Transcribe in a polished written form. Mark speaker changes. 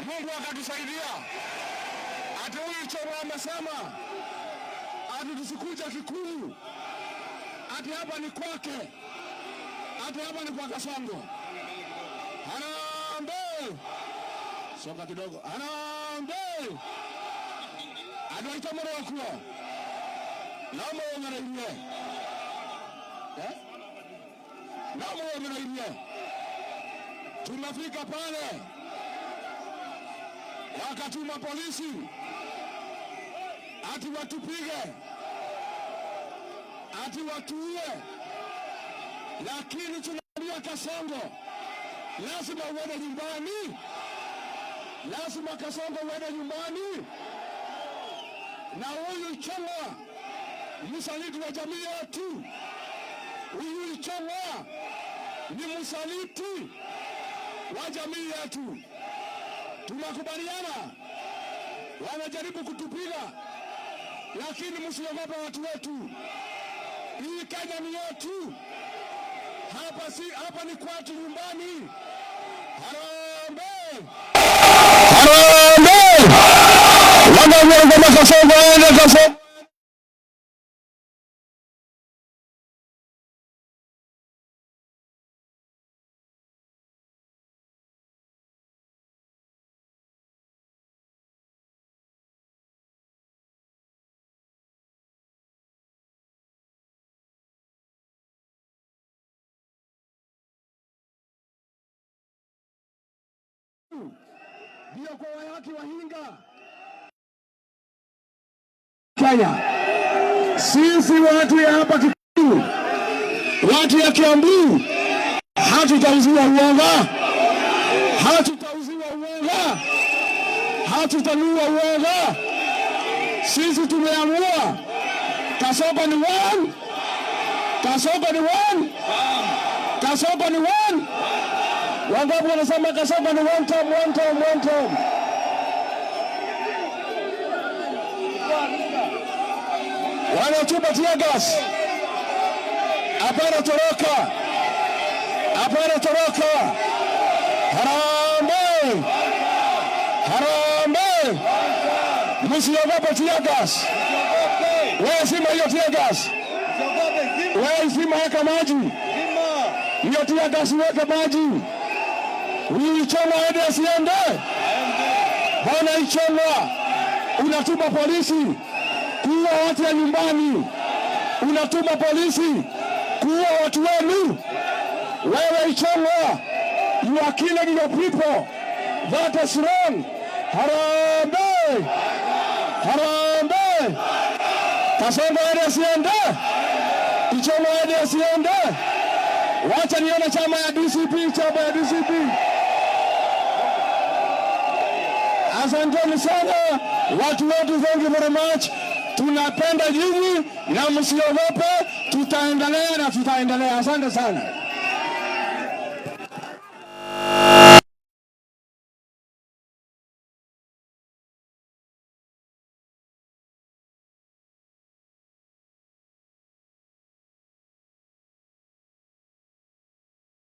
Speaker 1: Mungu akatusaidia. Ati huyu Choma amesema ati tusikuja Kikuyu, ati hapa ni kwake, ati hapa ni kwa Kasongo. Harambee! Soka kidogo. Harambee! Anaita Moroko. Namo wanairie. Namo wanairie. Tunafika pale, wakatuma polisi ati watupige, ati watuue. Lakini tunaambia Kasongo, lazima uende nyumbani. Lazima Kasongo uende nyumbani. Na huyu Choma msaliti wa jamii yetu. Huyu Choma ni msaliti wa jamii yetu. Tunakubaliana wanajaribu kutupiga, lakini msiogope watu wetu. Hii Kenya ni yetu. Hapa ni kwetu nyumbani. Harambee! Harambee! Wana Kasongo waende Kasongo. Ndio kwa wayaki wahinga Kenya. Sisi watu ya hapa Kikuyu, watu ya Kiambu, hatutauziwa uoga, hatutauziwa uoga, hatutanua uoga. Sisi tumeamua Kasongo ni one, Kasongo ni one, Kasongo ni one. Wangapi wanasema Kasongo ni one time, one time, one time? Wanatupa tear gas. Hapana toroka. Hapana toroka. Harambee! Harambee! Msiogope tear gas. Wewe sima hiyo tear gas. Wewe sima weka maji. Hiyo tear gas weka maji. Huyu Choma aende asiende? Bwana Choma, unatuma polisi kuua watu ya nyumbani. Unatuma polisi kuua watu wenu. Wewe Choma, you are killing your people. That is wrong. Harambee! Harambee! Kasongo aende asiende? Choma aende asiende? Wacha nione chama ya DCP, chama ya DCP. Asanteni sana watu wetu, thank you very much. Tunapenda nyinyi na msiogope, tutaendelea na tutaendelea. Asante sana.